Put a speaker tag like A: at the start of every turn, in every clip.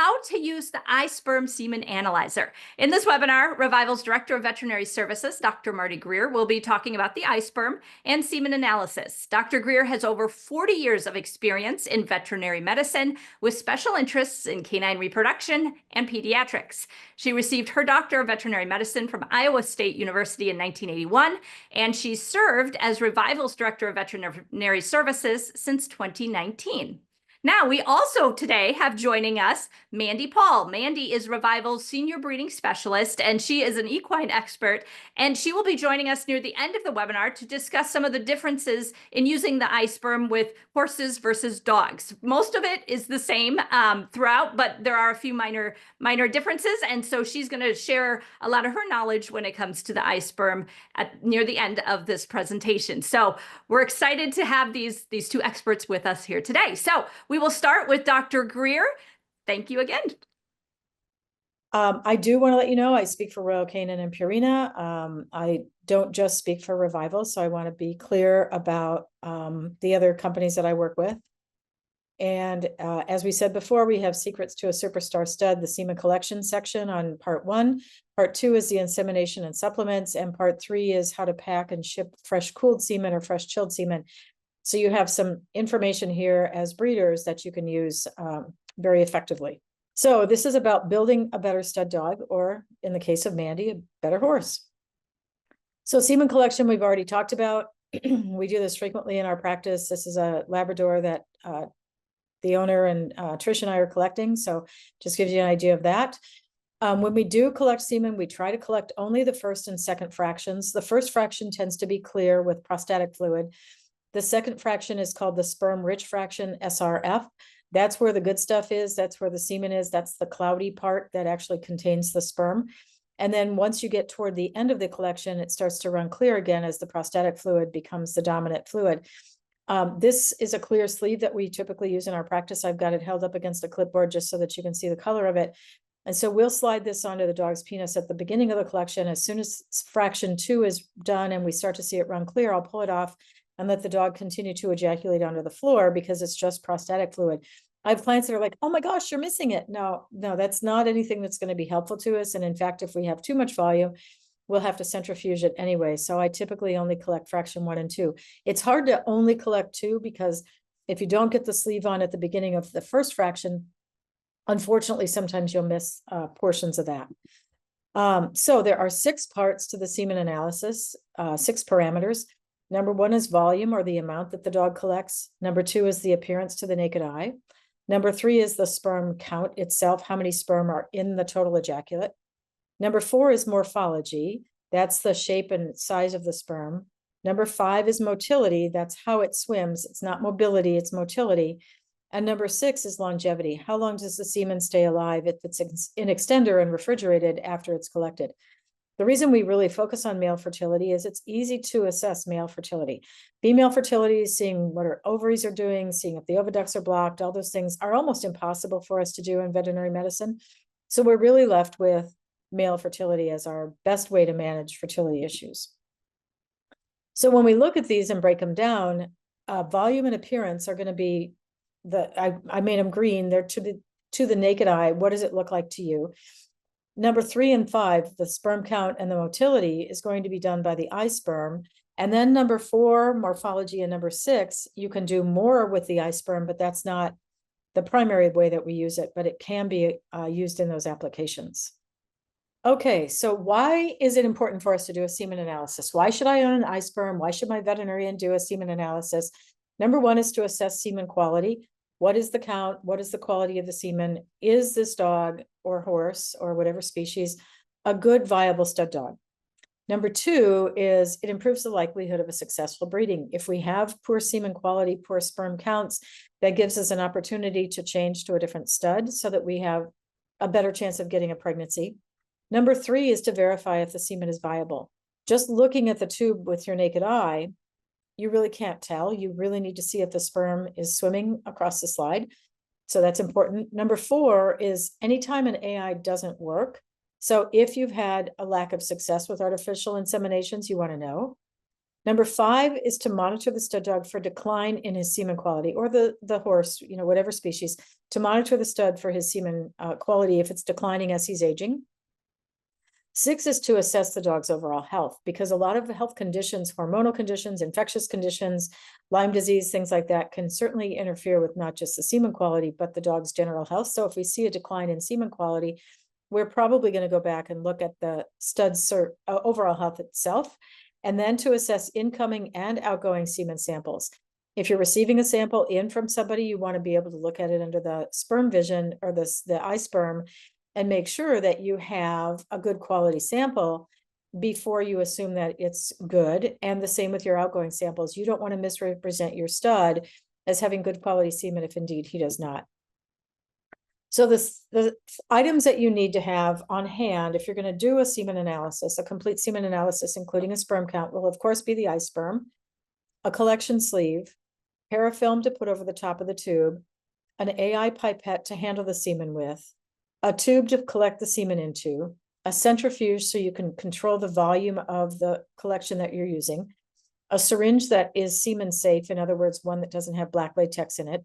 A: how to use the iSperm semen analyzer. In this webinar, Revival's Director of Veterinary Services, Dr. Marty Greer, will be talking about the iSperm and semen analysis. Dr. Greer has over 40 years of experience in veterinary medicine with special interests in canine reproduction and pediatrics. She received her Doctor of Veterinary Medicine from Iowa State University in 1981, and she served as Revival's Director of Veterinary Services since 2019. Now, we also today have joining us Mandy Paul. Mandy is Revival's Senior Breeding Specialist, and she is an equine expert, and she will be joining us near the end of the webinar to discuss some of the differences in using the iSperm with horses versus dogs. Most of it is the same throughout, but there are a few minor differences, and so she's going to share a lot of her knowledge when it comes to the iSperm near the end of this presentation. So we're excited to have these two experts with us here today. So we will start with Dr. Greer. Thank you again.
B: I do want to let you know I speak for Royal Canin and Purina. I don't just speak for Revival, so I want to be clear about the other companies that I work with. And as we said before, we have Secrets to a Superstar Stud, the semen collection section on part 1. Part 2 is the insemination and supplements, and part 3 is how to pack and ship fresh cooled semen or fresh chilled semen. So you have some information here as breeders that you can use very effectively. So this is about building a better stud dog, or in the case of Mandy, a better horse. So semen collection, we've already talked about. We do this frequently in our practice. This is a Labrador that the owner and Trish and I are collecting. So just gives you an idea of that. When we do collect semen, we try to collect only the first and second fractions. The first fraction tends to be clear with prostatic fluid. The second fraction is called the sperm-rich fraction, SRF. That's where the good stuff is. That's where the semen is. That's the cloudy part that actually contains the sperm. And then once you get toward the end of the collection, it starts to run clear again as the prostatic fluid becomes the dominant fluid. This is a clear sleeve that we typically use in our practice. I've got it held up against a clipboard just so that you can see the color of it. And so we'll slide this onto the dog's penis at the beginning of the collection. As soon as fraction 2 is done and we start to see it run clear, I'll pull it off and let the dog continue to ejaculate onto the floor because it's just prostatic fluid. I have clients that are like, oh my gosh, you're missing it. No, that's not anything that's going to be helpful to us. And in fact, if we have too much volume, we'll have to centrifuge it anyway. So I typically only collect fraction 1 and 2. It's hard to only collect 2 because if you don't get the sleeve on at the beginning of the first fraction, unfortunately, sometimes you'll miss portions of that. So there are 6 parts to the semen analysis, 6 parameters. Number 1 is volume, or the amount that the dog collects. Number 2 is the appearance to the naked eye. Number 3 is the sperm count itself, how many sperm are in the total ejaculate. Number 4 is morphology. That's the shape and size of the sperm. Number 5 is motility. That's how it swims. It's not mobility, it's motility. And number 6 is longevity. How long does the semen stay alive if it's in extender and refrigerated after it's collected? The reason we really focus on male fertility is it's easy to assess male fertility. Female fertility, seeing what our ovaries are doing, seeing if the oviducts are blocked, all those things are almost impossible for us to do in veterinary medicine. So we're really left with male fertility as our best way to manage fertility issues. So when we look at these and break them down, volume and appearance are going to be I made them green. They're to the naked eye. What does it look like to you? Number 3 and 5, the sperm count and the motility, is going to be done by the iSperm. And then number 4, morphology, and number 6, you can do more with the iSperm, but that's not the primary way that we use it, but it can be used in those applications. Okay, so why is it important for us to do a semen analysis? Why should I own an iSperm? Why should my veterinarian do a semen analysis? Number 1 is to assess semen quality. What is the count? What is the quality of the semen? Is this dog or horse or whatever species a good, viable stud dog? Number 2 is it improves the likelihood of a successful breeding. If we have poor semen quality, poor sperm counts, that gives us an opportunity to change to a different stud so that we have a better chance of getting a pregnancy. Number 3 is to verify if the semen is viable. Just looking at the tube with your naked eye, you really can't tell. You really need to see if the sperm is swimming across the slide. So that's important. Number 4 is anytime an AI doesn't work. So if you've had a lack of success with artificial inseminations, you want to know. Number 5 is to monitor the stud dog for decline in his semen quality, or the horse, whatever species. to monitor the stud for his semen quality if it's declining as he's aging. 6 is to assess the dog's overall health, because a lot of the health conditions, hormonal conditions, infectious conditions, Lyme disease, things like that can certainly interfere with not just the semen quality, but the dog's general health. So if we see a decline in semen quality, we're probably going to go back and look at the stud's overall health itself, and then to assess incoming and outgoing semen samples. If you're receiving a sample in from somebody, you want to be able to look at it under the sperm vision or the iSperm, and make sure that you have a good quality sample before you assume that it's good. And the same with your outgoing samples. You don't want to misrepresent your stud as having good quality semen if indeed he does not. So the items that you need to have on hand, if you're going to do a semen analysis, a complete semen analysis, including a sperm count, will of course be the iSperm, a collection sleeve, parafilm to put over the top of the tube, an AI pipette to handle the semen with, a tube to collect the semen into, a centrifuge so you can control the volume of the collection that you're using, a syringe that is semen safe, in other words, one that doesn't have black latex in it,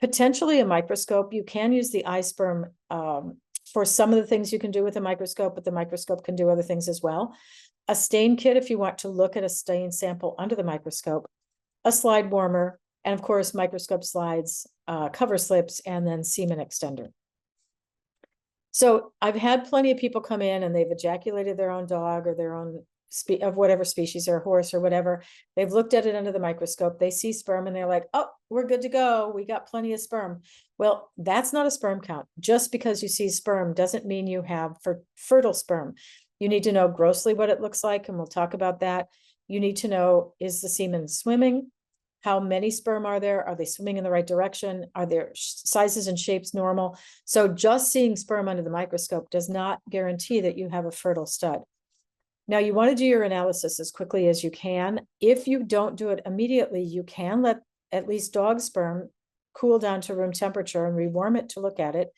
B: potentially a microscope. You can use the iSperm for some of the things you can do with a microscope, but the microscope can do other things as well. A stain kit if you want to look at a stain sample under the microscope, a slide warmer, and of course, microscope slides, cover slips, and then semen extender. So I've had plenty of people come in and they've ejaculated their own dog or their own of whatever species, or horse or whatever. They've looked at it under the microscope. They see sperm and they're like, oh, we're good to go. We got plenty of sperm. Well, that's not a sperm count. Just because you see sperm doesn't mean you have fertile sperm. You need to know grossly what it looks like, and we'll talk about that. You need to know, is the semen swimming? How many sperm are there? Are they swimming in the right direction? Are their sizes and shapes normal? So just seeing sperm under the microscope does not guarantee that you have a fertile stud. Now, you want to do your analysis as quickly as you can. If you don't do it immediately, you can let at least dog sperm cool down to room temperature and rewarm it to look at it.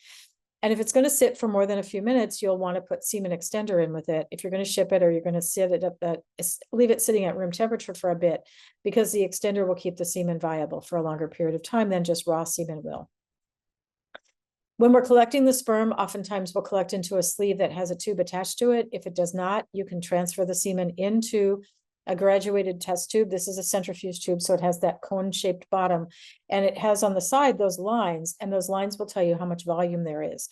B: And if it's going to sit for more than a few minutes, you'll want to put semen extender in with it. If you're going to ship it, or you're going to sit it up leave it sitting at room temperature for a bit, because the extender will keep the semen viable for a longer period of time than just raw semen will. When we're collecting the sperm, oftentimes we'll collect into a sleeve that has a tube attached to it. If it does not, you can transfer the semen into a graduated test tube. This is a centrifuge tube, so it has that cone-shaped bottom, and it has on the side those lines, and those lines will tell you how much volume there is.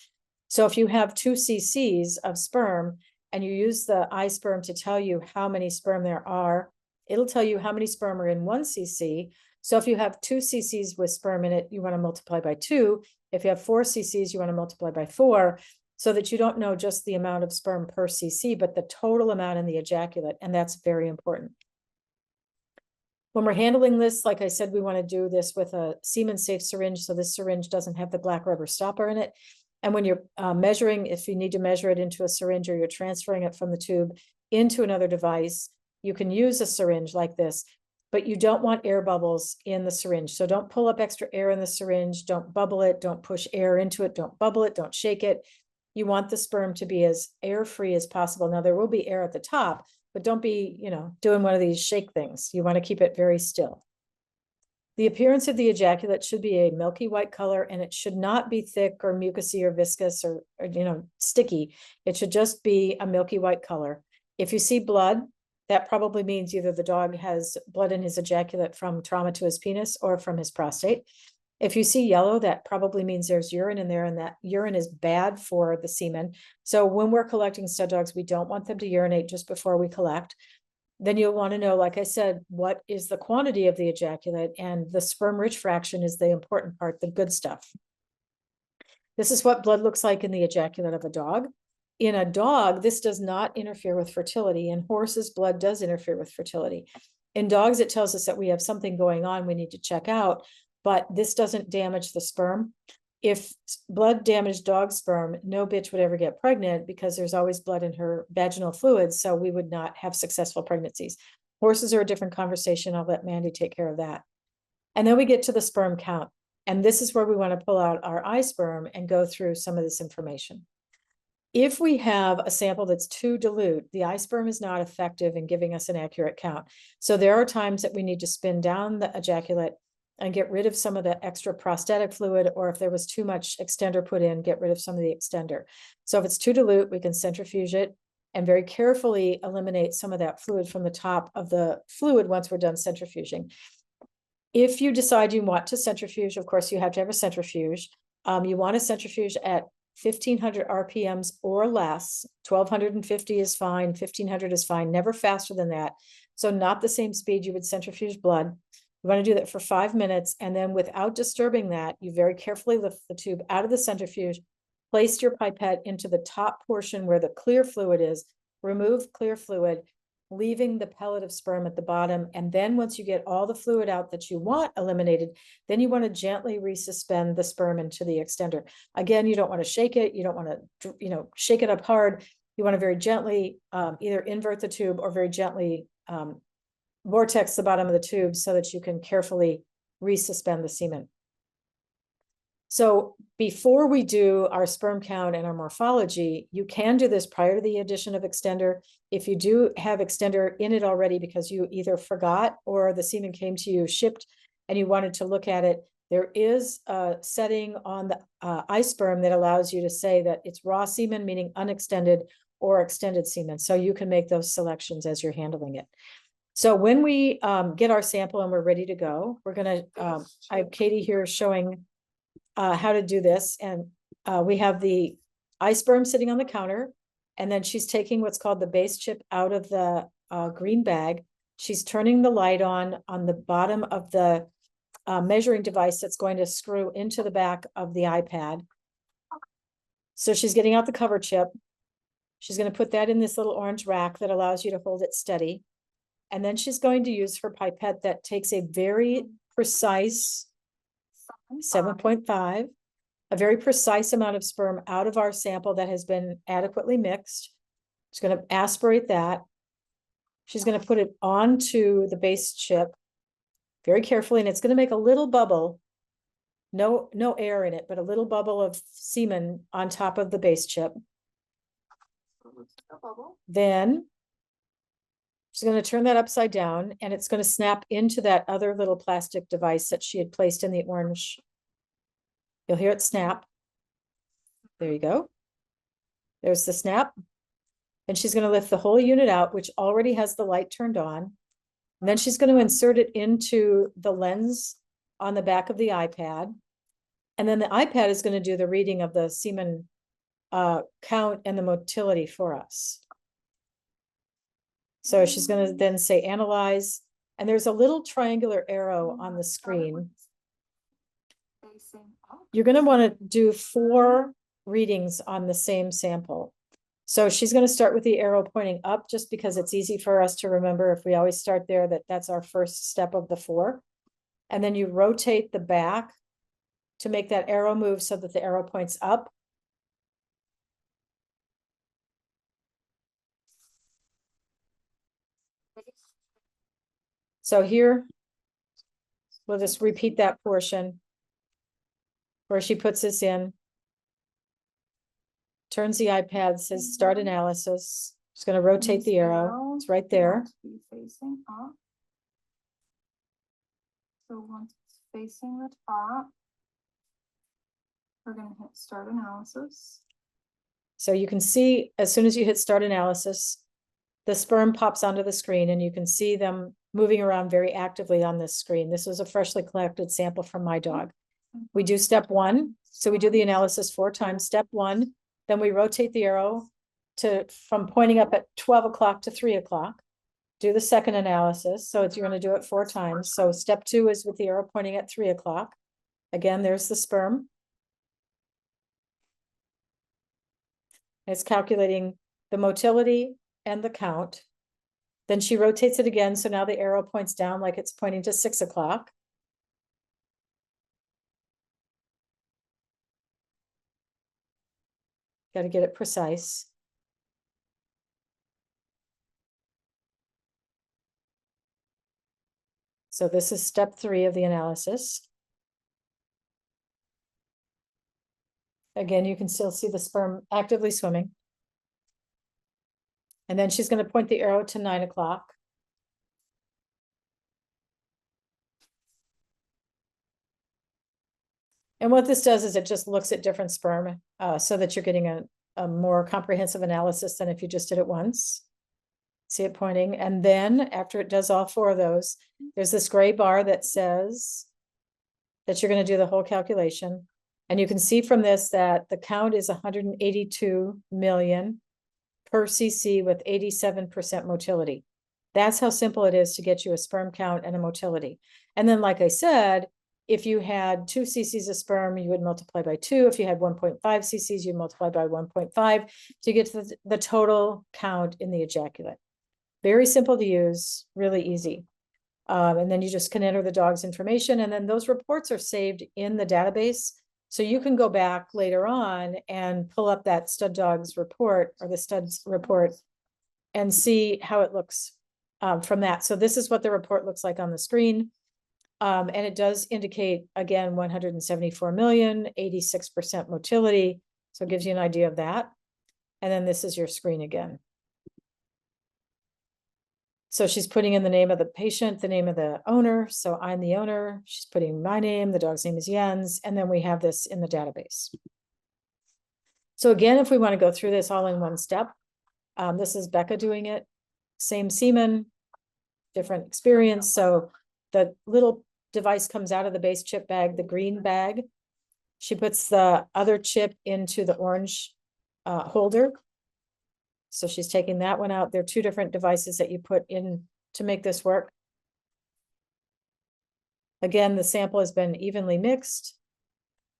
B: So if you have 2 cc's of sperm and you use the iSperm to tell you how many sperm there are, it'll tell you how many sperm are in 1 cc. So if you have 2 cc's with sperm in it, you want to multiply by 2. If you have 4 cc's, you want to multiply by 4, so that you don't know just the amount of sperm per cc, but the total amount in the ejaculate, and that's very important. When we're handling this, like I said, we want to do this with a semen-safe syringe, so this syringe doesn't have the black rubber stopper in it. And when you're measuring, if you need to measure it into a syringe, or you're transferring it from the tube into another device, you can use a syringe like this, but you don't want air bubbles in the syringe. So don't pull up extra air in the syringe, don't bubble it, don't push air into it, don't bubble it, don't shake it. You want the sperm to be as air-free as possible. Now, there will be air at the top, but don't be, doing one of these shake things. You want to keep it very still. The appearance of the ejaculate should be a milky white color, and it should not be thick or mucousy or viscous or sticky. It should just be a milky white color. If you see blood, that probably means either the dog has blood in his ejaculate from trauma to his penis or from his prostate. If you see yellow, that probably means there's urine in there, and that urine is bad for the semen. So when we're collecting stud dogs, we don't want them to urinate just before we collect. Then you'll want to know, like I said, what is the quantity of the ejaculate, and the sperm-rich fraction is the important part, the good stuff. This is what blood looks like in the ejaculate of a dog. In a dog, this does not interfere with fertility. In horses, blood does interfere with fertility. In dogs, it tells us that we have something going on we need to check out, but this doesn't damage the sperm. If blood damaged dog sperm, no bitch would ever get pregnant, because there's always blood in her vaginal fluids, so we would not have successful pregnancies. Horses are a different conversation. I'll let Mandy take care of that. And then we get to the sperm count. And this is where we want to pull out our iSperm and go through some of this information. If we have a sample that's too dilute, the iSperm is not effective in giving us an accurate count. So there are times that we need to spin down the ejaculate and get rid of some of the extra prostatic fluid, or if there was too much extender put in, get rid of some of the extender. So if it's too dilute, we can centrifuge it and very carefully eliminate some of that fluid from the top of the fluid once we're done centrifuging. If you decide you want to centrifuge, of course, you have to have a centrifuge. You want to centrifuge at 1500 RPMs or less. 1250 is fine, 1500 is fine, never faster than that. So not the same speed you would centrifuge blood. You want to do that for 5 minutes, and then without disturbing that, you very carefully lift the tube out of the centrifuge, place your pipette into the top portion where the clear fluid is, remove clear fluid, leaving the pellet of sperm at the bottom. And then once you get all the fluid out that you want eliminated, then you want to gently resuspend the sperm into the extender. Again, you don't want to shake it. You don't want to, shake it up hard. You want to very gently either invert the tube or very gently vortex the bottom of the tube so that you can carefully resuspend the semen. So before we do our sperm count and our morphology, you can do this prior to the addition of extender. If you do have extender in it already because you either forgot or the semen came to you shipped and you wanted to look at it, there is a setting on the iSperm that allows you to say that it's raw semen, meaning unextended, or extended semen. So you can make those selections as you're handling it. So when we get our sample and we're ready to go, we're going to, I have Katie here showing how to do this. And we have the iSperm sitting on the counter, and then she's taking what's called the base chip out of the green bag. She's turning the light on the bottom of the measuring device that's going to screw into the back of the iPad. So she's getting out the cover chip. She's going to put that in this little orange rack that allows you to hold it steady. And then she's going to use her pipette that takes a very precise 7.5, a very precise amount of sperm out of our sample that has been adequately mixed. She's going to aspirate that. She's going to put it onto the base chip very carefully, and it's going to make a little bubble, no air in it, but a little bubble of semen on top of the base chip. Then she's going to turn that upside down, and it's going to snap into that other little plastic device that she had placed in the orange. You'll hear it snap. There you go. There's the snap. And she's going to lift the whole unit out, which already has the light turned on. And then she's going to insert it into the lens on the back of the iPad. And then the iPad is going to do the reading of the semen count and the motility for us. So she's going to then say analyze, and there's a little triangular arrow on the screen. You're going to want to do 4 readings on the same sample. So she's going to start with the arrow pointing up, just because it's easy for us to remember if we always start there, that's our first step of the 4. And then you rotate the back to make that arrow move so that the arrow points up. So here, we'll just repeat that portion where she puts this in, turns the iPad, says start analysis. Just going to rotate the arrow. It's right there.
C: Facing up. So once it's facing the top, we're going to hit start analysis.
B: So you can see as soon as you hit start analysis, the sperm pops onto the screen, and you can see them moving around very actively on this screen. This was a freshly collected sample from my dog. We do step 1. So we do the analysis 4 times. Step 1, then we rotate the arrow from pointing up at 12 o'clock to 3 o'clock. Do the second analysis. So you're going to do it 4 times. So step 2 is with the arrow pointing at 3 o'clock. Again, there's the sperm. It's calculating the motility and the count. Then she rotates it again. So now the arrow points down like it's pointing to 6 o'clock. Got to get it precise. So this is step 3 of the analysis. Again, you can still see the sperm actively swimming. And then she's going to point the arrow to 9 o'clock. And what this does is it just looks at different sperm so that you're getting a more comprehensive analysis than if you just did it once. See it pointing. And then after it does all 4 of those, there's this gray bar that says that you're going to do the whole calculation. And you can see from this that the count is 182 million per cc with 87% motility. That's how simple it is to get you a sperm count and a motility. And then, like I said, if you had 2 cc's of sperm, you would multiply by 2. If you had 1.5 cc's, you'd multiply by 1.5 to get to the total count in the ejaculate. Very simple to use, really easy. And then you just can enter the dog's information, and then those reports are saved in the database. So you can go back later on and pull up that stud dog's report or the stud's report and see how it looks from that. So this is what the report looks like on the screen. And it does indicate, again, 174 million, 86% motility. So it gives you an idea of that. And then this is your screen again. So she's putting in the name of the patient, the name of the owner. So I'm the owner. She's putting my name. The dog's name is Jens. And then we have this in the database. So again, if we want to go through this all in one step, this is Becca doing it. Same semen, different experience. So the little device comes out of the base chip bag, the green bag. She puts the other chip into the orange holder. So she's taking that one out. There are 2 different devices that you put in to make this work. Again, the sample has been evenly mixed.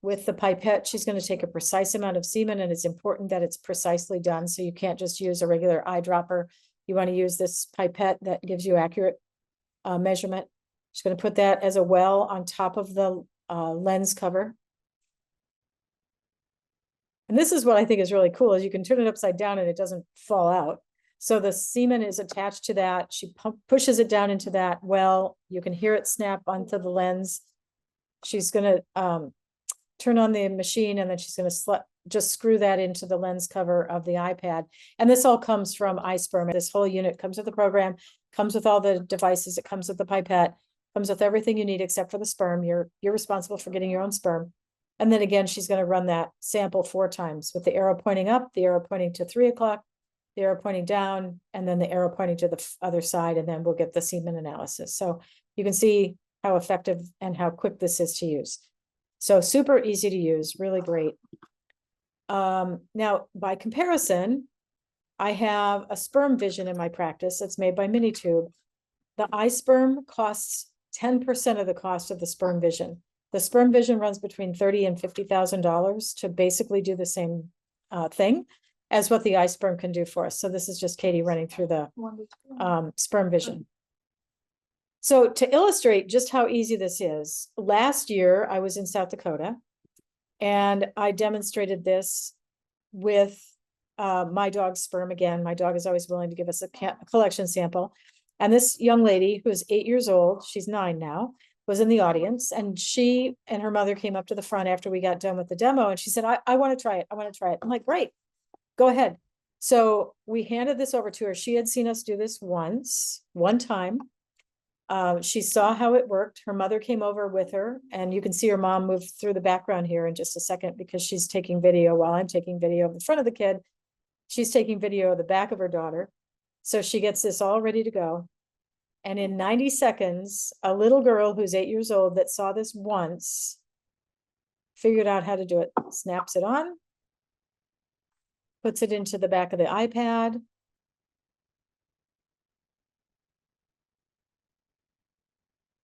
B: With the pipette, she's going to take a precise amount of semen, and it's important that it's precisely done. So you can't just use a regular eyedropper. You want to use this pipette that gives you accurate measurement. She's going to put that as a well on top of the lens cover. And this is what I think is really cool, is you can turn it upside down and it doesn't fall out. So the semen is attached to that. She pushes it down into that well. You can hear it snap onto the lens. She's going to turn on the machine, and then she's going to just screw that into the lens cover of the iPad. And this all comes from iSperm. This whole unit comes with the program, comes with all the devices. It comes with the pipette, comes with everything you need except for the sperm. You're responsible for getting your own sperm. And then again, she's going to run that sample 4 times with the arrow pointing up, the arrow pointing to 3 o'clock, the arrow pointing down, and then the arrow pointing to the other side, and then we'll get the semen analysis. So you can see how effective and how quick this is to use. So super easy to use, really great. Now, by comparison, I have a sperm vision in my practice that's made by Minitube. The iSperm costs 10% of the cost of the sperm vision. The sperm vision runs between $30,000 and $50,000 to basically do the same thing as what the iSperm can do for us. So this is just Katie running through the sperm vision. So to illustrate just how easy this is, last year I was in South Dakota and I demonstrated this with my dog's sperm. Again, my dog is always willing to give us a collection sample. And this young lady who is 8 years old, she's 9 now, was in the audience, and she and her mother came up to the front after we got done with the demo, and she said, I want to try it. I want to try it. I'm like, great, go ahead. So we handed this over to her. She had seen us do this one time. She saw how it worked. Her mother came over with her, and you can see her mom move through the background here in just a second because she's taking video while I'm taking video of the front of the kid. She's taking video of the back of her daughter. So she gets this all ready to go. And in 90 seconds, a little girl who's 8 years old that saw this once figured out how to do it. Snaps it on, puts it into the back of the iPad,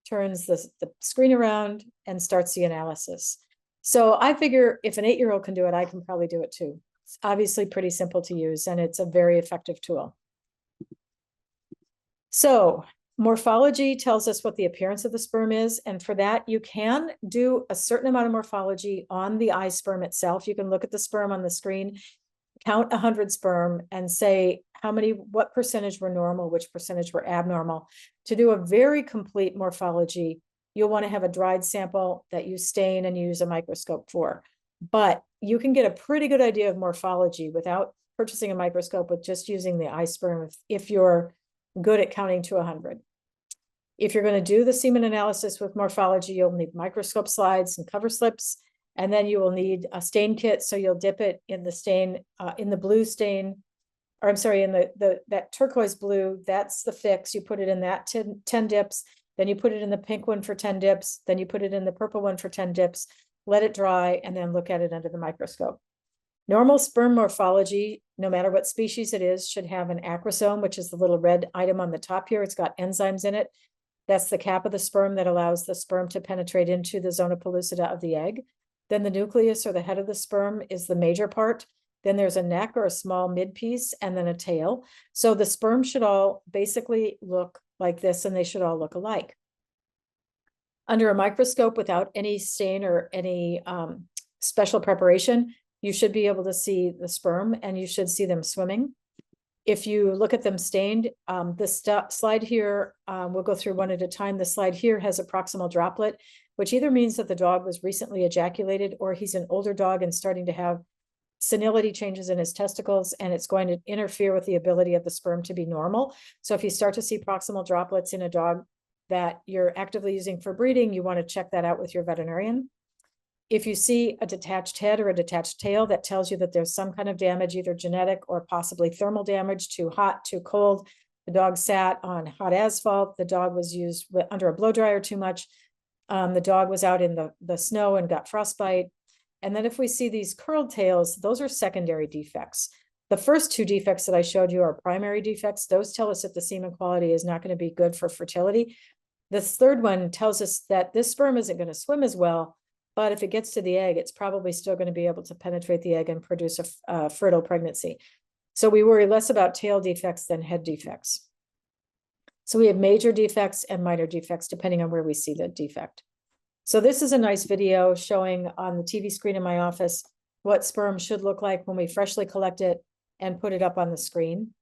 B: turns the screen around and starts the analysis. So I figure if an 8-year-old can do it, I can probably do it too. It's obviously pretty simple to use, and it's a very effective tool. So morphology tells us what the appearance of the sperm is. And for that, you can do a certain amount of morphology on the iSperm itself. You can look at the sperm on the screen, count 100 sperm, and say what percentage were normal, which percentage were abnormal. To do a very complete morphology, you'll want to have a dried sample that you stain and use a microscope for. But you can get a pretty good idea of morphology without purchasing a microscope, with just using the iSperm if you're good at counting to 100. If you're going to do the semen analysis with morphology, you'll need microscope slides and cover slips. And then you will need a stain kit. So you'll dip it in the stain, in the blue stain, or I'm sorry, in that turquoise blue, that's the fix. You put it in that 10 dips, then you put it in the pink one for 10 dips, then you put it in the purple one for 10 dips, let it dry, and then look at it under the microscope. Normal sperm morphology, no matter what species it is, should have an acrosome, which is the little red item on the top here. It's got enzymes in it. That's the cap of the sperm that allows the sperm to penetrate into the zona pellucida of the egg. Then the nucleus, or the head of the sperm, is the major part. Then there's a neck or a small mid piece, and then a tail. So the sperm should all basically look like this, and they should all look alike. Under a microscope, without any stain or any special preparation, you should be able to see the sperm, and you should see them swimming. If you look at them stained, this slide here, we'll go through one at a time. The slide here has a proximal droplet, which either means that the dog was recently ejaculated, or he's an older dog and starting to have senility changes in his testicles, and it's going to interfere with the ability of the sperm to be normal. So if you start to see proximal droplets in a dog that you're actively using for breeding, you want to check that out with your veterinarian. If you see a detached head or a detached tail, that tells you that there's some kind of damage, either genetic or possibly thermal damage, too hot, too cold. The dog sat on hot asphalt. The dog was used under a blow dryer too much. The dog was out in the snow and got frostbite. And then if we see these curled tails, those are secondary defects. The first two defects that I showed you are primary defects. Those tell us that the semen quality is not going to be good for fertility. This third one tells us that this sperm isn't going to swim as well, but if it gets to the egg, it's probably still going to be able to penetrate the egg and produce a fertile pregnancy. So we worry less about tail defects than head defects. So we have major defects and minor defects, depending on where we see the defect. So this is a nice video showing on the TV screen in my office what sperm should look like when we freshly collect it and put it up on the screen.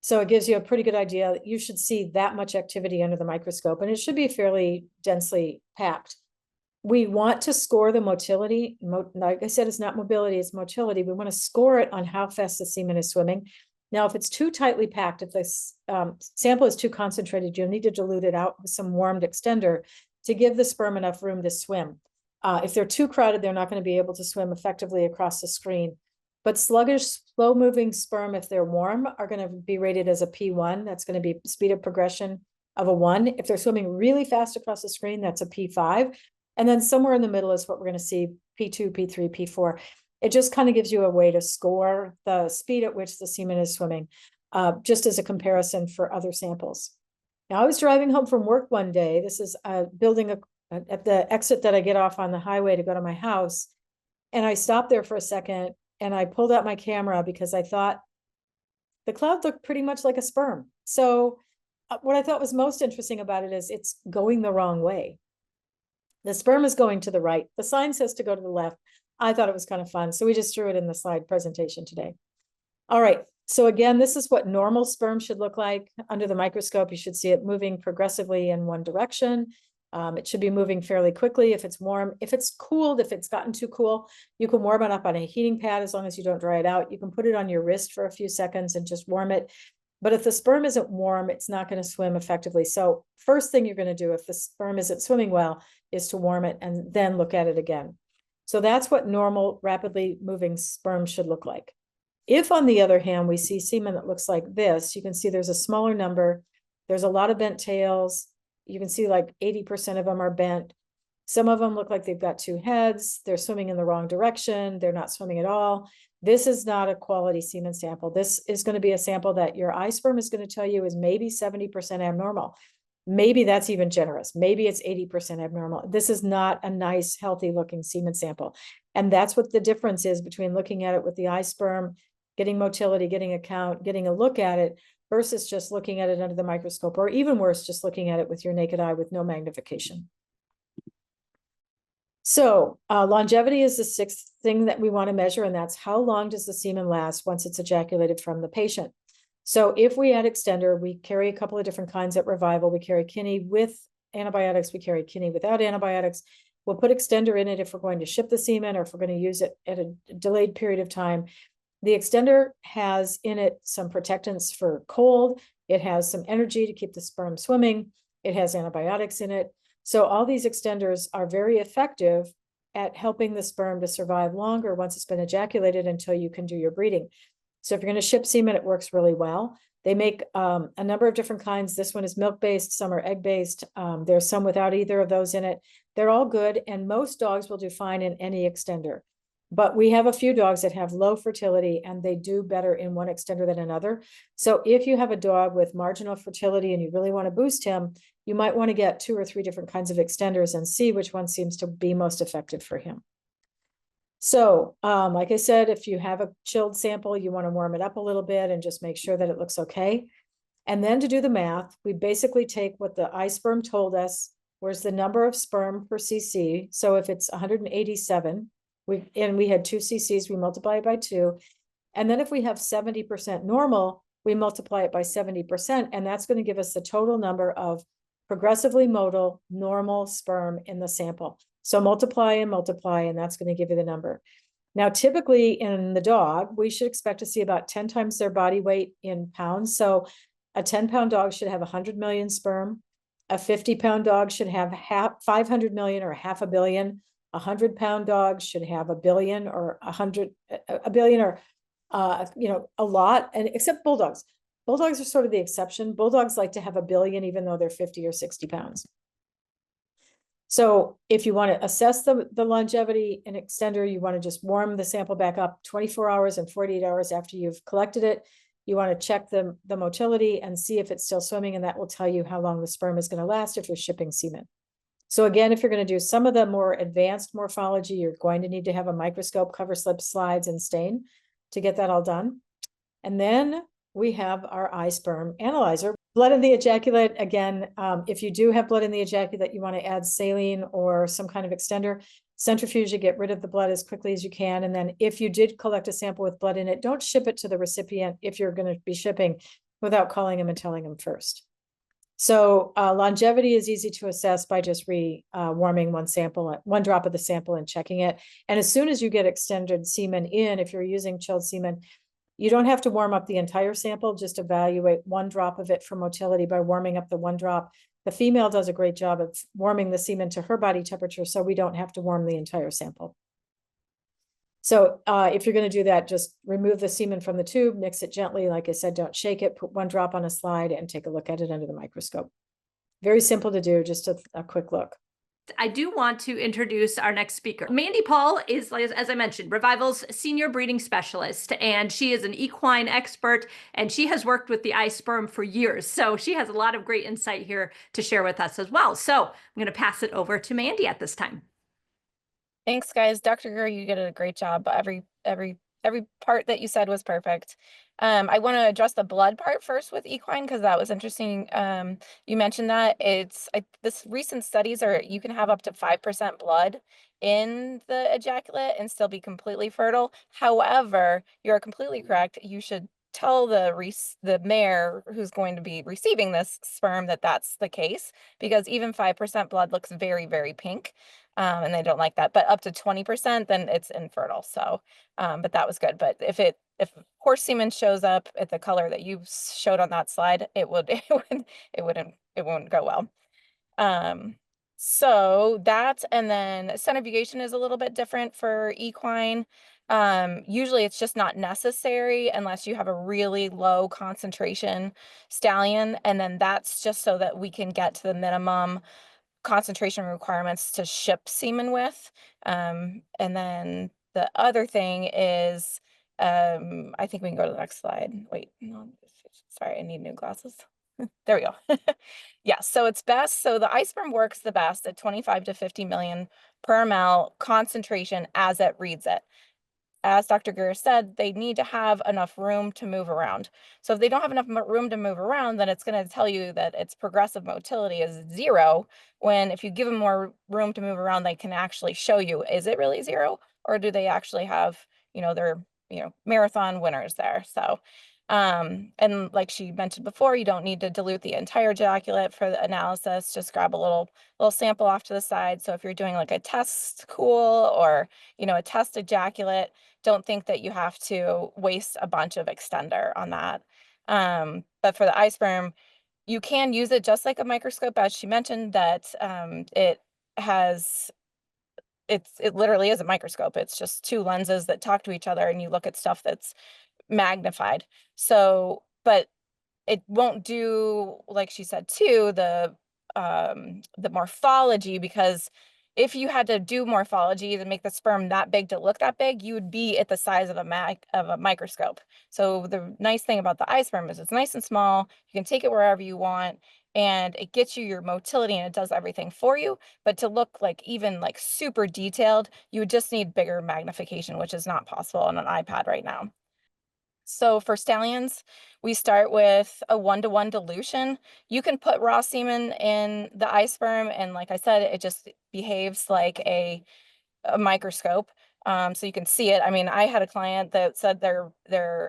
B: So it gives you a pretty good idea that you should see that much activity under the microscope, and it should be fairly densely packed. We want to score the motility. Like I said, it's not mobility, it's motility. We want to score it on how fast the semen is swimming. Now, if it's too tightly packed, if this sample is too concentrated, you'll need to dilute it out with some warmed extender to give the sperm enough room to swim. If they're too crowded, they're not going to be able to swim effectively across the screen. But sluggish, slow-moving sperm, if they're warm, are going to be rated as a P1. That's going to be speed of progression of a 1. If they're swimming really fast across the screen, that's a P5. And then somewhere in the middle is what we're going to see, P2, P3, P4. It just kind of gives you a way to score the speed at which the semen is swimming, just as a comparison for other samples. Now, I was driving home from work one day. This is building at the exit that I get off on the highway to go to my house. And I stopped there for a second and I pulled out my camera because I thought the cloud looked pretty much like a sperm. So what I thought was most interesting about it is it's going the wrong way. The sperm is going to the right. The sign says to go to the left. I thought it was kind of fun. So we just threw it in the slide presentation today. All right. So again, this is what normal sperm should look like under the microscope. You should see it moving progressively in one direction. It should be moving fairly quickly if it's warm. If it's cooled, if it's gotten too cool, you can warm it up on a heating pad as long as you don't dry it out. You can put it on your wrist for a few seconds and just warm it. But if the sperm isn't warm, it's not going to swim effectively. So first thing you're going to do if the sperm isn't swimming well is to warm it and then look at it again. So that's what normal, rapidly moving sperm should look like. If, on the other hand, we see semen that looks like this, you can see there's a smaller number. There's a lot of bent tails. You can see like 80% of them are bent. Some of them look like they've got two heads. They're swimming in the wrong direction. They're not swimming at all. This is not a quality semen sample. This is going to be a sample that your iSperm is going to tell you is maybe 70% abnormal. Maybe that's even generous. Maybe it's 80% abnormal. This is not a nice, healthy looking semen sample. And that's what the difference is between looking at it with the iSperm, getting motility, getting a count, getting a look at it, versus just looking at it under the microscope, or even worse, just looking at it with your naked eye with no magnification. So longevity is the sixth thing that we want to measure, and that's how long does the semen last once it's ejaculated from the patient. So if we add extender, we carry a couple of different kinds at Revival. We carry kidney with antibiotics. We carry kidney without antibiotics. We'll put extender in it if we're going to ship the semen or if we're going to use it at a delayed period of time. The extender has in it some protectants for cold. It has some energy to keep the sperm swimming. It has antibiotics in it. So all these extenders are very effective at helping the sperm to survive longer once it's been ejaculated until you can do your breeding. So if you're going to ship semen, it works really well. They make a number of different kinds. This one is milk-based, some are egg-based. There's some without either of those in it. They're all good, and most dogs will do fine in any extender. But we have a few dogs that have low fertility, and they do better in one extender than another. So if you have a dog with marginal fertility and you really want to boost him, you might want to get 2 or 3 different kinds of extenders and see which one seems to be most effective for him. So, like I said, if you have a chilled sample, you want to warm it up a little bit and just make sure that it looks okay. And then to do the math, we basically take what the iSperm told us, where's the number of sperm per cc. So if it's 187, we had 2 cc's, we multiply it by 2. And then if we have 70% normal, we multiply it by 70%, and that's going to give us the total number of progressively motile normal sperm in the sample. So multiply, and that's going to give you the number. Now, typically in the dog, we should expect to see about 10 times their body weight in pounds. So a 10-pound dog should have 100 million sperm. A 50-pound dog should have 500 million or half a billion. A 100-pound dog should have a billion or a billion or a lot. And except bulldogs. Bulldogs are sort of the exception. Bulldogs like to have a billion, even though they're 50 or 60 pounds. So if you want to assess the longevity in extender, you want to just warm the sample back up 24 hours and 48 hours after you've collected it. You want to check the motility and see if it's still swimming, and that will tell you how long the sperm is going to last if you're shipping semen. So again, if you're going to do some of the more advanced morphology, you're going to need to have a microscope, cover slip, slides, and stain to get that all done. And then we have our iSperm analyzer. Blood in the ejaculate, again, if you do have blood in the ejaculate, you want to add saline or some kind of extender. Centrifuge to get rid of the blood as quickly as you can. And then if you did collect a sample with blood in it, don't ship it to the recipient if you're going to be shipping without calling him and telling him first. So longevity is easy to assess by just warming one drop of the sample and checking it. And as soon as you get extended semen in, if you're using chilled semen, you don't have to warm up the entire sample, just evaluate 1 drop of it for motility by warming up the 1 drop. The female does a great job of warming the semen to her body temperature, so we don't have to warm the entire sample. So if you're going to do that, just remove the semen from the tube, mix it gently. Like I said, don't shake it, put 1 drop on a slide and take a look at it under the microscope. Very simple to do, just a quick look.
A: I do want to introduce our next speaker. Mandy Paul is, as I mentioned, Revival's senior breeding specialist, and she is an equine expert, and she has worked with the iSperm for years. So she has a lot of great insight here to share with us as well. So I'm going to pass it over to Mandy at this time.
D: Thanks, guys. Dr. Greer, you did a great job. Every part that you said was perfect. I want to address the blood part first with equine because that was interesting. You mentioned that this recent studies are you can have up to 5% blood in the ejaculate and still be completely fertile. However, you're completely correct. You should tell the mare who's going to be receiving this sperm that that's the case, because even 5% blood looks very, very pink. And they don't like that, but up to 20%, then it's infertile. So, but that was good. But if horse semen shows up at the color that you showed on that slide, it wouldn't go well. So that, and then centrifugation is a little bit different for equine. Usually it's just not necessary unless you have a really low concentration stallion. And then that's just so that we can get to the minimum concentration requirements to ship semen with. And then the other thing is, I think we can go to the next slide. Wait, no, sorry, I need new glasses. There we go. Yeah, so it's best. So the iSperm works the best at 25 to 50 million per ml concentration as it reads it. As Dr. Greer said, they need to have enough room to move around. So if they don't have enough room to move around, then it's going to tell you that its progressive motility is 0, when if you give them more room to move around, they can actually show you, is it really 0? Or do they actually have, their, marathon winners there? So, and like she mentioned before, you don't need to dilute the entire ejaculate for the analysis. Just grab a little sample off to the side. So if you're doing like a test cool or, a test ejaculate, don't think that you have to waste a bunch of extender on that. But for the iSperm, you can use it just like a microscope, as she mentioned, that it has it literally is a microscope. It's just two lenses that talk to each other and you look at stuff that's magnified. So, but it won't do, like she said too, the morphology, because if you had to do morphology to make the sperm that big to look that big, you would be at the size of a microscope. So the nice thing about the iSperm is it's nice and small. You can take it wherever you want, and it gets you your motility and it does everything for you. But to look like even like super detailed, you would just need bigger magnification, which is not possible on an iPad right now. So for stallions, we start with a 1-to-1 dilution. You can put raw semen in the iSperm, and like I said, it just behaves like a microscope. So you can see it. I mean, I had a client that said their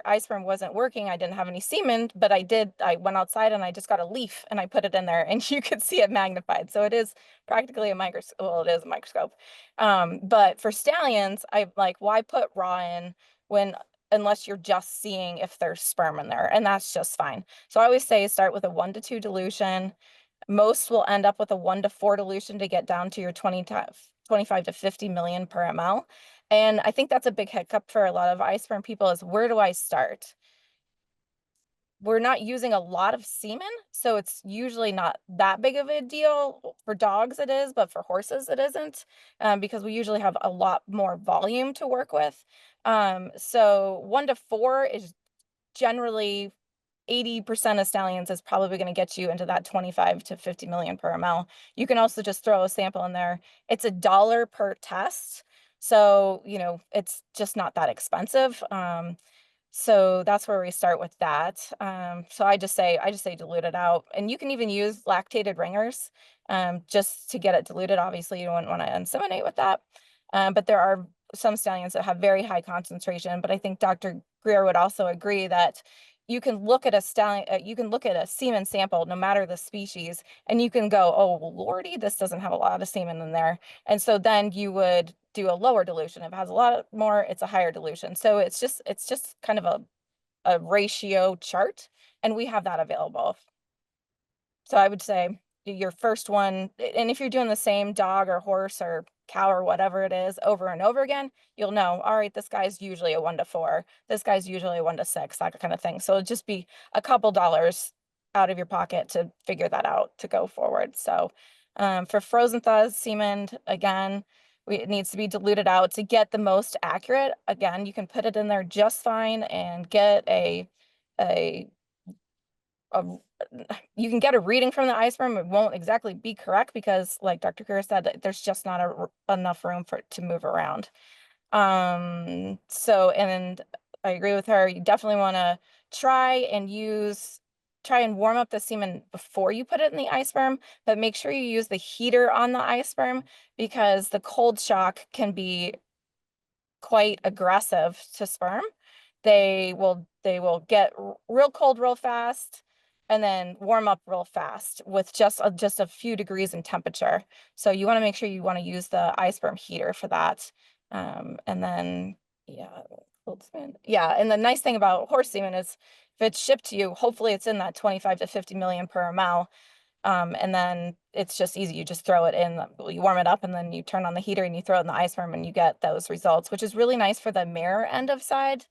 D: iSperm wasn't working. I didn't have any semen, but I went outside and I just got a leaf and I put it in there and you could see it magnified. So it is practically a microscope. Well, it is a microscope. But for stallions, I like, why put raw in unless you're just seeing if there's sperm in there, and that's just fine. So I always say start with a 1-to-2 dilution. Most will end up with a 1-to-4 dilution to get down to your 25 to 50 million per ml. And I think that's a big hiccup for a lot of iSperm people is, where do I start? We're not using a lot of semen, so it's usually not that big of a deal. For dogs it is, but for horses it isn't, because we usually have a lot more volume to work with. So 1-to-4 is generally 80% of stallions is probably going to get you into that 25 to 50 million per ml. You can also just throw a sample in there. It's $1 per test. So, you know, it's just not that expensive. So that's where we start with that. So I just say dilute it out, and you can even use lactated ringers, just to get it diluted. Obviously you wouldn't want to inseminate with that. But there are some stallions that have very high concentration, but I think Dr. Greer would also agree that you can look at a stallion, you can look at a semen sample, no matter the species, and you can go, oh, well, Lordy, this doesn't have a lot of semen in there. And so then you would do a lower dilution. If it has a lot more, it's a higher dilution. So it's just kind of a ratio chart, and we have that available. So I would say your first one, and if you're doing the same dog or horse or cow or whatever it is over and over again, you'll know, all right, this guy's usually a 1-to-4, this guy's usually a 1-to-6, that kind of thing. So it'll just be a couple dollars out of your pocket to figure that out to go forward. So for frozen thaws semen, again, it needs to be diluted out to get the most accurate. Again, you can put it in there just fine and get you can get a reading from the iSperm. It won't exactly be correct because, like Dr. Greer said, there's just not enough room for it to move around. So, and I agree with her. You definitely want to try and warm up the semen before you put it in the iSperm, but make sure you use the heater on the iSperm, because the cold shock can be quite aggressive to sperm. They will get real cold real fast and then warm up real fast with just a few degrees in temperature. So you want to make sure you want to use the iSperm heater for that. And then, and the nice thing about horse semen is if it's shipped to you, hopefully it's in that 25 to 50 million per ml. And then it's just easy. You just throw it in, you warm it up, and then you turn on the heater and you throw it in the iSperm and you get those results, which is really nice for the mare end of side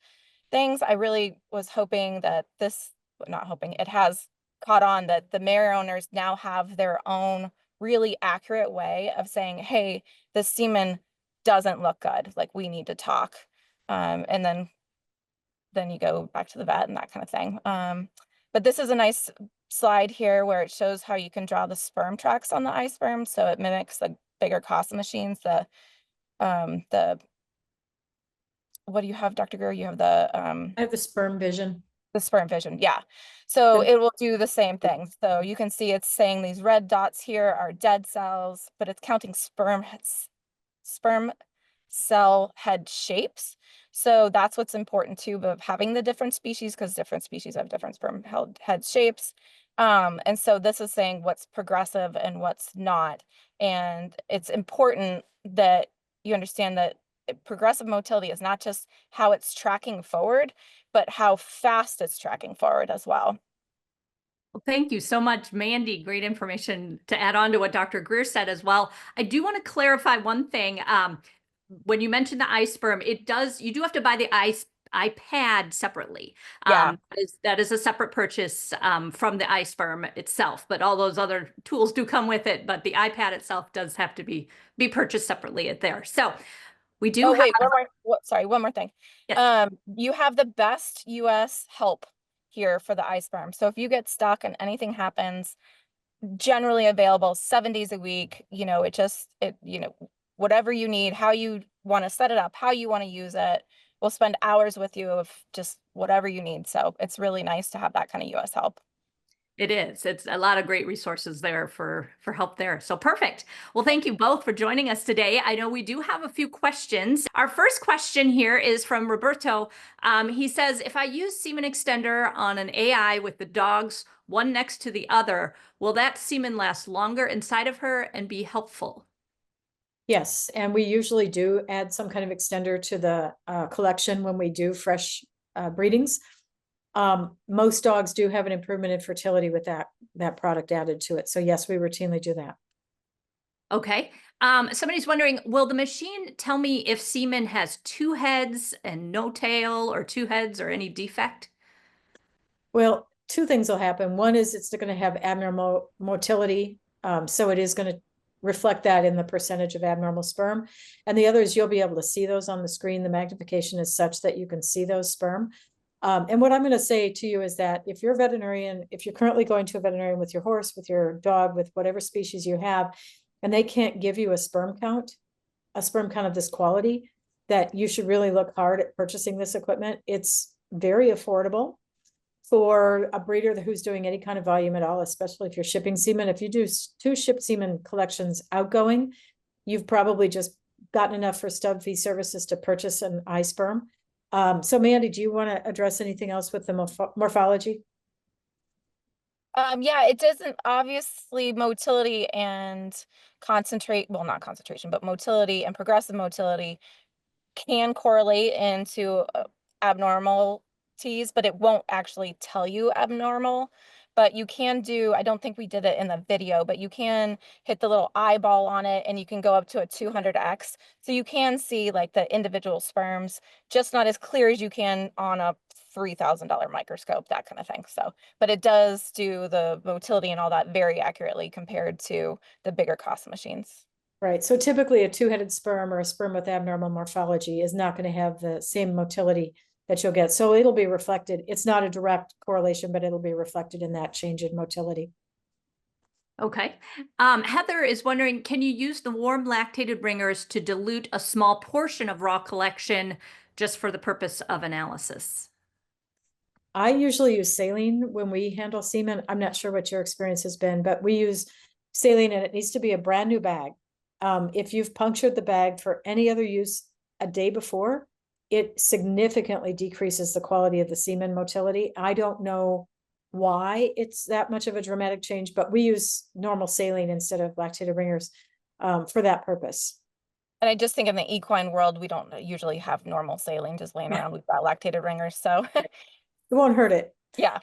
D: things. I really was hoping that it has caught on that the mare owners now have their own really accurate way of saying, hey, the semen doesn't look good, like we need to talk. And then you go back to the vet and that kind of thing. But this is a nice slide here where it shows how you can draw the sperm tracks on the iSperm. So it mimics the bigger CASA machines, what do you have, Dr. Greer? You have
B: I have the sperm vision.
D: the sperm vision. Yeah. So
B: Good.
D: it will do the same thing. So you can see it's saying these red dots here are dead cells, but it's counting sperm cell head shapes. So that's what's important too, of having the different species, because different species have different sperm head shapes. And so this is saying what's progressive and what's not. And it's important that you understand that progressive motility is not just how it's tracking forward, but how fast it's tracking forward as well.
A: Well, thank you so much, Mandy. Great information to add on to what Dr. Greer said as well. I do want to clarify one thing. When you mentioned the iSperm, you do have to buy the iPad separately.
D: Yeah.
A: That is a separate purchase from the iSperm itself, but all those other tools do come with it. But the iPad itself does have to be purchased separately at there. So we do
D: Oh,
A: have.
D: wait, sorry, one more thing.
A: Yes.
D: You have the best US help here for the iSperm. So if you get stuck and anything happens, generally available 7 days a week, whatever you need, how you want to set it up, how you want to use it. We'll spend hours with you of just whatever you need. So it's really nice to have that kind of US help.
A: It is. It's a lot of great resources there for help there. So perfect. Well, thank you both for joining us today. I know we do have a few questions. Our first question here is from Roberto. He says, if I use semen extender on an AI with the dogs one next to the other, will that semen last longer inside of her and be helpful?
B: Yes, and we usually do add some kind of extender to the collection when we do fresh breedings. Most dogs do have an improvement in fertility with that product added to it. So yes, we routinely do that.
A: Okay. Somebody's wondering, will the machine tell me if semen has 2 heads and no tail, or 2 heads or any defect?
B: Well, two things will happen. One is it's going to have abnormal motility. So it is going to reflect that in the percentage of abnormal sperm. And the other is you'll be able to see those on the screen. The magnification is such that you can see those sperm. And what I'm going to say to you is that if you're a veterinarian, if you're currently going to a veterinarian with your horse, with your dog, with whatever species you have, and they can't give you a sperm count of this quality, that you should really look hard at purchasing this equipment. It's very affordable for a breeder who's doing any kind of volume at all, especially if you're shipping semen. If you do 2 shipped semen collections outgoing, you've probably just gotten enough for stub fee services to purchase an iSperm. So Mandy, do you want to address anything else with the morphology?
D: Yeah, it doesn't, obviously motility and not concentration, but motility and progressive motility can correlate into abnormalities, but it won't actually tell you abnormal. But you can do, I don't think we did it in the video, but you can hit the little eyeball on it and you can go up to a 200x. So you can see like the individual sperms, just not as clear as you can on a $3,000 microscope, that kind of thing. So, but it does do the motility and all that very accurately compared to the bigger cost machines.
B: Right. So typically a 2-headed sperm or a sperm with abnormal morphology is not going to have the same motility that you'll get. So it'll be reflected. It's not a direct correlation, but it'll be reflected in that change in motility.
A: Okay. Heather is wondering, can you use the warm lactated ringers to dilute a small portion of raw collection just for the purpose of analysis?
B: I usually use saline when we handle semen. I'm not sure what your experience has been, but we use saline and it needs to be a brand new bag. If you've punctured the bag for any other use a day before, it significantly decreases the quality of the semen motility. I don't know why it's that much of a dramatic change, but we use normal saline instead of lactated ringers for that purpose.
D: And I just think in the equine world, we don't usually have normal saline just laying around. We've got lactated ringers. So
B: It won't hurt it.
D: yeah.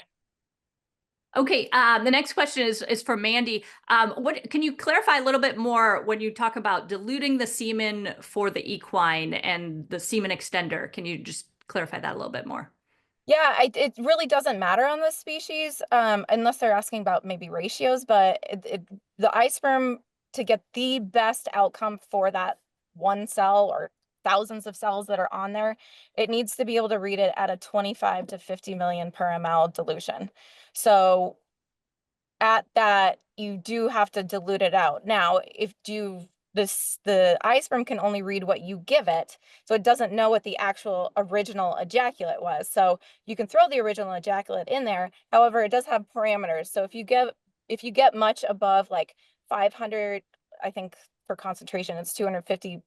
A: Okay, the next question is for Mandy. What can you clarify a little bit more when you talk about diluting the semen for the equine and the semen extender? Can you just clarify that a little bit more?
D: Yeah, it really doesn't matter on this species, unless they're asking about maybe ratios, but the iSperm, to get the best outcome for that one cell or thousands of cells that are on there, it needs to be able to read it at a 25 to 50 million per ml dilution. So at that, you do have to dilute it out. Now, if the iSperm can only read what you give it, so it doesn't know what the actual original ejaculate was. So you can throw the original ejaculate in there. However, it does have parameters. So if you get much above like 500, I think for concentration, it's 250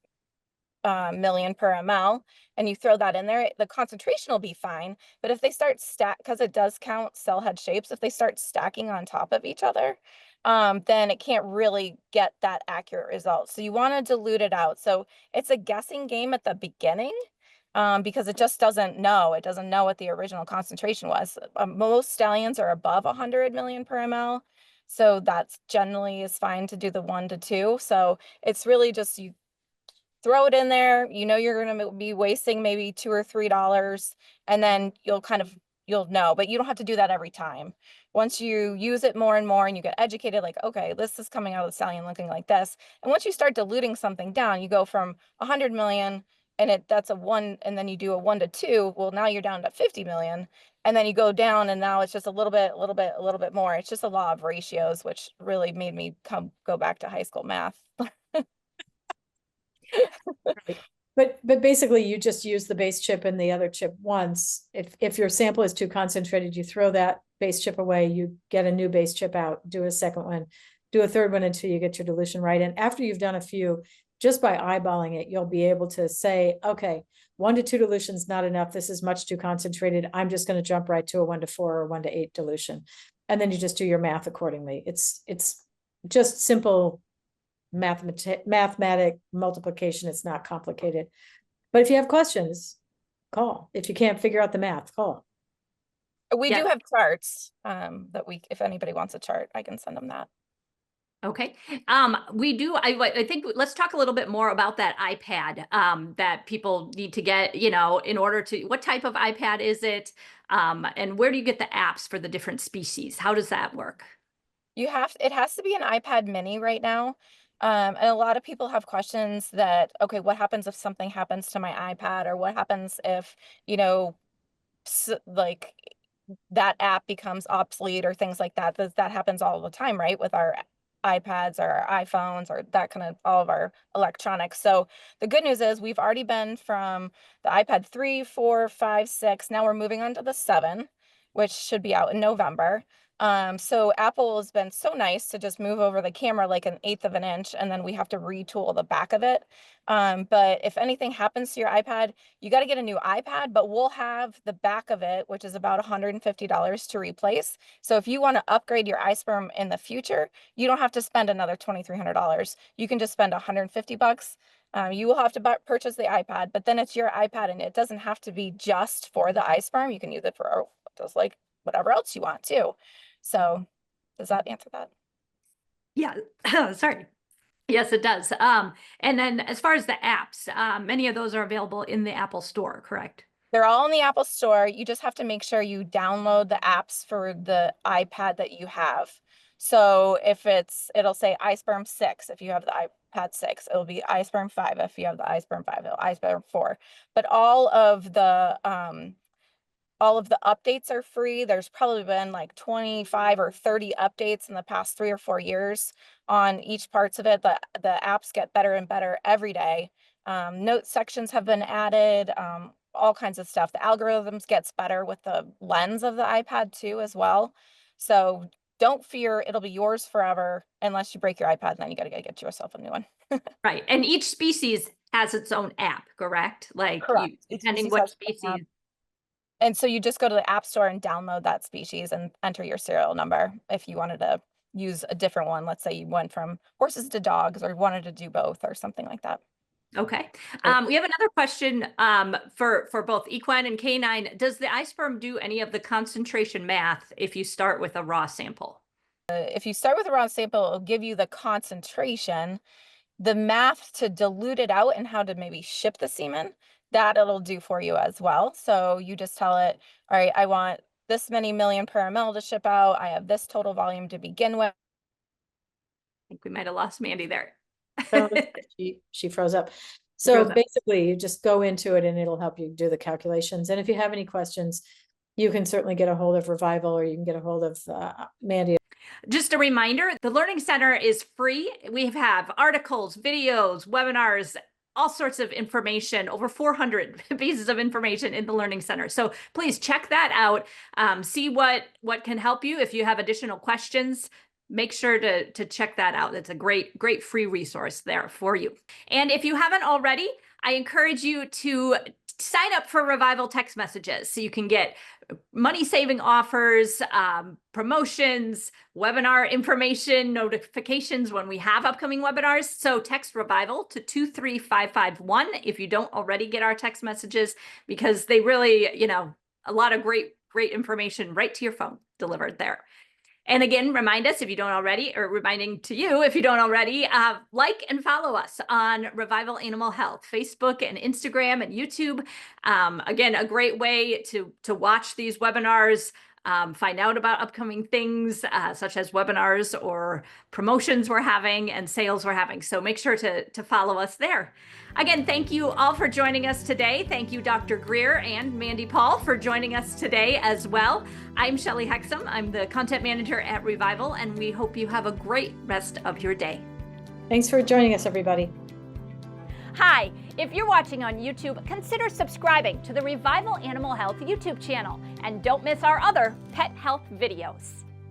D: million per ml, and you throw that in there, the concentration will be fine. But if they start because it does count cell head shapes, if they start stacking on top of each other, then it can't really get that accurate result. So you want to dilute it out. So it's a guessing game at the beginning. because it just doesn't know. It doesn't know what the original concentration was. Most stallions are above 100 million per ml. So that's generally is fine to do the 1 to 2. So it's really just you throw it in there, you know, you're going to be wasting maybe $2 or $3, and then you'll know, but you don't have to do that every time. Once you use it more and more and you get educated, like, okay, this is coming out of the stallion looking like this. And once you start diluting something down, you go from 100 million and that's a 1, and then you do a 1 to 2. Well, now you're down to 50 million. And then you go down and now it's just a little bit more. It's just a law of ratios, which really made me go back to high school math.
B: But basically you just use the base chip and the other chip once. If your sample is too concentrated, you throw that base chip away, you get a new base chip out, do a second one, do a third one until you get your dilution right. And after you've done a few, just by eyeballing it, you'll be able to say, okay, 1 to 2 dilution is not enough. This is much too concentrated. I'm just going to jump right to a 1 to 4 or 1 to 8 dilution. And then you just do your math accordingly. It's just simple mathematic multiplication. It's not complicated. But if you have questions, call. If you can't figure out the math, call.
D: We
A: Yeah.
D: do have charts if anybody wants a chart, I can send them that.
A: Okay. We do. I think let's talk a little bit more about that iPad that people need to get, you know, in order to, what type of iPad is it? And where do you get the apps for the different species? How does that work?
D: It has to be an iPad mini right now. And a lot of people have questions that, okay, what happens if something happens to my iPad, or what happens if, you know, like that app becomes obsolete or things like that. That happens all the time, right? With our iPads or our iPhones or that kind of all of our electronics. So the good news is we've already been from the iPad 3, 4, 5, 6. Now we're moving on to the 7, which should be out in November. So Apple has been so nice to just move over the camera like 1/8 of an inch, and then we have to retool the back of it. But if anything happens to your iPad, you got to get a new iPad, but we'll have the back of it, which is about $150 to replace. So if you want to upgrade your iSperm in the future, you don't have to spend another $2,300. You can just spend $150. You will have to purchase the iPad, but then it's your iPad, and it doesn't have to be just for the iSperm. You can use it for just like whatever else you want too. So does that answer that?
A: Yeah. Sorry. Yes, it does. And then as far as the apps, many of those are available in the Apple Store, correct?
D: They're all in the Apple Store. You just have to make sure you download the apps for the iPad that you have. So if it'll say iSperm 6 if you have the iPad 6. It'll be iSperm 5 if you have the iSperm 5. It'll iSperm 4. But all of the updates are free. There's probably been like 25 or 30 updates in the past 3 or 4 years on each parts of it. The apps get better and better every day. Note sections have been added, all kinds of stuff. The algorithms gets better with the lens of the iPad too as well. So don't fear, it'll be yours forever unless you break your iPad, and then you got to get yourself a new one.
A: Right. And each species has its own app, correct? Like
D: Correct. Each
A: depending
D: species
A: what
D: has its own app.
A: species.
D: And so you just go to the App Store and download that species and enter your serial number if you wanted to use a different one. Let's say you went from horses to dogs or wanted to do both or something like that.
A: Okay. We have another question for both equine and canine. Does the iSperm do any of the concentration math if you start with a raw sample?
D: If you start with a raw sample, it'll give you the concentration, the math to dilute it out, and how to maybe ship the semen. That it'll do for you as well. So you just tell it, all right, I want this many million per ml to ship out. I have this total volume to begin with.
A: I think we might have lost Mandy there.
B: She froze up. So
A: Froze up.
B: basically you just go into it and it'll help you do the calculations. And if you have any questions, you can certainly get a hold of Revival, or you can get a hold of Mandy.
A: Just a reminder, the Learning Center is free. We have articles, videos, webinars, all sorts of information, over 400 pieces of information in the Learning Center. So please check that out. See what can help you. If you have additional questions, make sure to check that out. It's a great free resource there for you. And if you haven't already, I encourage you to sign up for Revival text messages so you can get money-saving offers, promotions, webinar information, notifications when we have upcoming webinars. So text Revival to 23551 if you don't already get our text messages, because they really, a lot of great information right to your phone delivered there. And again, remind us if you don't already, or reminding to you if you don't already, like and follow us on Revival Animal Health, Facebook and Instagram and YouTube. Again, a great way to watch these webinars, find out about upcoming things such as webinars or promotions we're having and sales we're having. So make sure to follow us there. Again, thank you all for joining us today. Thank you, Dr. Greer and Mandy Paul, for joining us today as well. I'm Shelley Hexum. I'm the content manager at Revival, and we hope you have a great rest of your day.
B: Thanks for joining us, everybody.
A: Hi, if you're watching on YouTube, consider subscribing to the Revival Animal Health YouTube channel, and don't miss our other pet health videos.